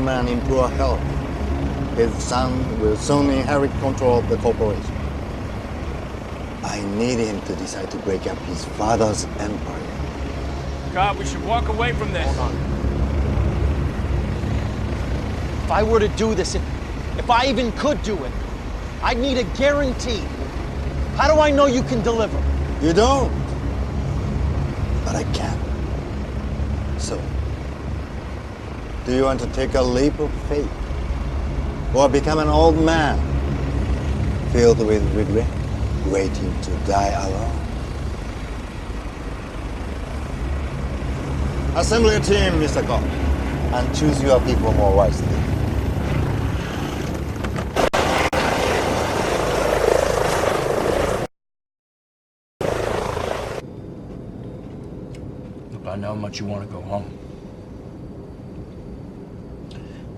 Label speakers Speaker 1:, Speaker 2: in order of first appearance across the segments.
Speaker 1: man in poor health. His son will soon inherit control of the corporation. I need him to decide to break up his father's empire.
Speaker 2: God, we should walk away from this.
Speaker 3: Hold on. If I were to do this, if I even could do it, I'd need a guarantee. How do I know you can deliver?
Speaker 1: You don't. But I can. So, do you want to take a leap of faith? Or become an old man, filled with regret, waiting to die alone? Assemble a team, Mr. Cobb, and choose your people more wisely.
Speaker 2: Look, I know how much you want to go home.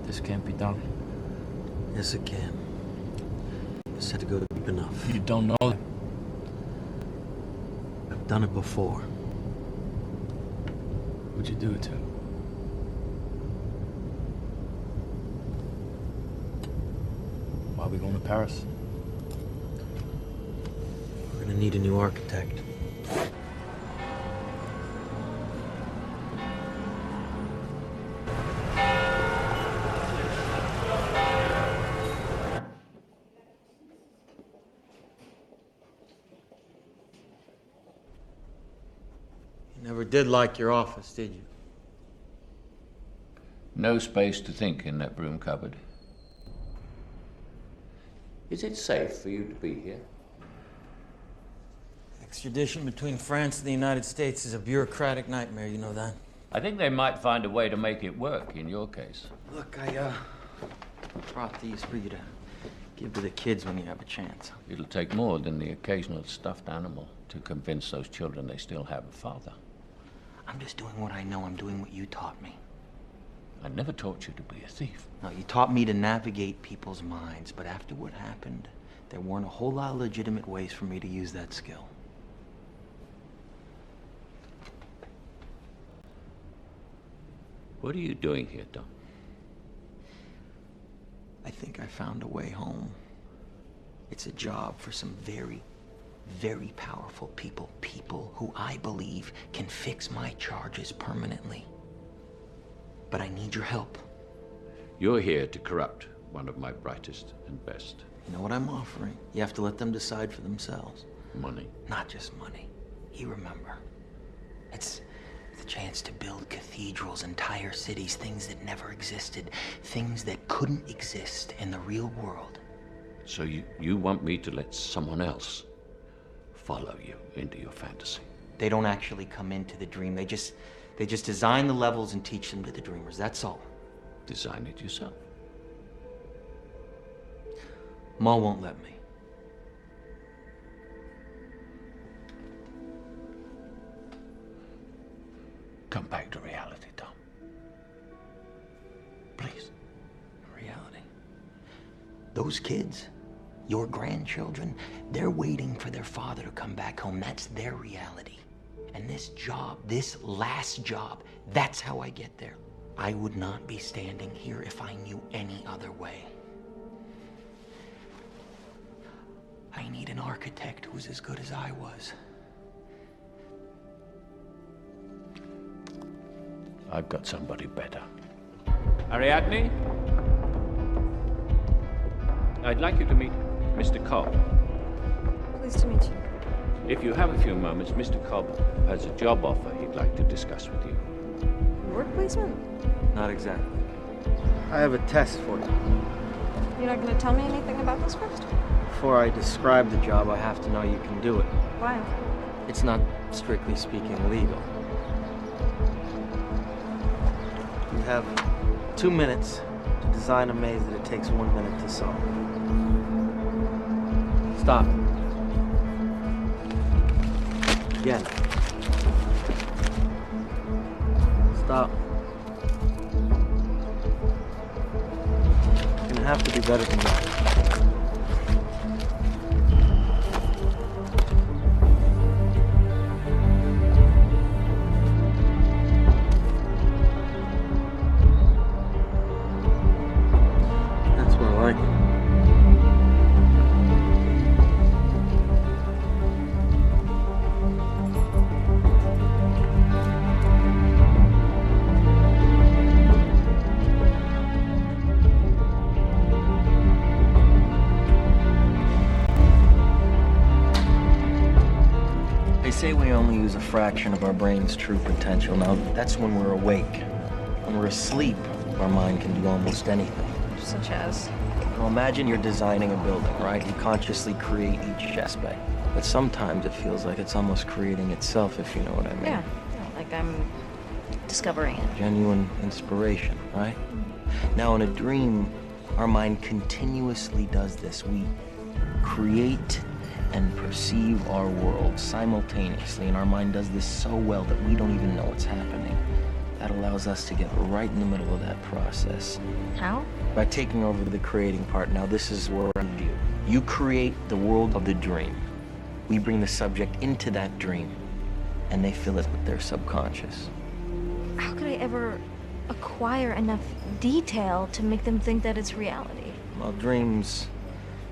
Speaker 2: This can't be done.
Speaker 4: Yes, it can. Just had to go deep enough.
Speaker 2: You don't know that.
Speaker 4: I've done it before.
Speaker 2: Who'd you do it to? Why are we going to Paris?
Speaker 4: We're gonna need a new architect.
Speaker 3: You never did like your office, did you?
Speaker 5: No space to think in that broom cupboard. Is it safe for you to be here?
Speaker 3: Extradition between France and the United States is a bureaucratic nightmare, you know that?
Speaker 5: I think they might find a way to make it work in your case.
Speaker 3: Look, I brought these for you to give to the kids when you have a chance.
Speaker 5: It'll take more than the occasional stuffed animal to convince those children they still have a father.
Speaker 3: I'm just doing what I know. I'm doing what you taught me.
Speaker 5: I never taught you to be a thief.
Speaker 3: No, you taught me to navigate people's minds, but after what happened, there weren't a whole lot of legitimate ways for me to use that skill.
Speaker 5: What are you doing here, Tom?
Speaker 3: I think I found a way home. It's a job for some very, very powerful people. People who I believe can fix my charges permanently. But I need your help.
Speaker 5: You're here to corrupt one of my brightest and best.
Speaker 3: You know what I'm offering? You have to let them decide for themselves.
Speaker 5: Money.
Speaker 3: Not just money. You remember. It's the chance to build cathedrals, entire cities, things that never existed, things that couldn't exist in the real world.
Speaker 5: So you want me to let someone else follow you into your fantasy?
Speaker 3: They don't actually come into the dream. They just design the levels and teach them to the dreamers. That's all.
Speaker 5: Design it yourself.
Speaker 3: Ma won't let me.
Speaker 5: Come back to reality, Tom. Please.
Speaker 3: Reality. Those kids, your grandchildren, they're waiting for their father to come back home. That's their reality. And this job, this last job, that's how I get there. I would not be standing here if I knew any other way. I need an architect who's as good as I was.
Speaker 5: I've got somebody better.
Speaker 2: Ariadne?
Speaker 5: I'd like you to meet Mr. Cobb.
Speaker 6: Pleased to meet you.
Speaker 5: If you have a few moments, Mr. Cobb has a job offer he'd like to discuss with you.
Speaker 6: Work placement?
Speaker 3: Not exactly. I have a test for you.
Speaker 6: You're not going to tell me anything about this first?
Speaker 3: Before I describe the job, I have to know you can do it.
Speaker 6: Why?
Speaker 3: It's not, strictly speaking, legal. You have 2 minutes to design a maze that it takes 1 minute to solve. Stop. Again. Stop. You're gonna have to do better than that. fraction of our brain's true potential. Now, that's when we're awake. When we're asleep, our mind can do almost anything.
Speaker 6: Such as?
Speaker 3: Now, imagine you're designing a building, right? You consciously create each aspect. But sometimes it feels like it's almost creating itself, if you know what I mean.
Speaker 6: Yeah, like I'm discovering it.
Speaker 3: Genuine inspiration, right? Now, in a dream, our mind continuously does this. We create and perceive our world simultaneously, and our mind does this so well that we don't even know what's happening. That allows us to get right in the middle of that process.
Speaker 6: How?
Speaker 3: By taking over the creating part. Now, this is where I need you. You create the world of the dream. We bring the subject into that dream, and they fill it with their subconscious.
Speaker 6: How could I ever acquire enough detail to make them think that it's reality?
Speaker 3: Well, dreams,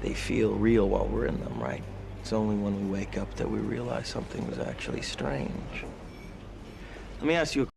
Speaker 3: they feel real while we're in them, right? It's only when we wake up that we realize something was actually strange. Let me ask you a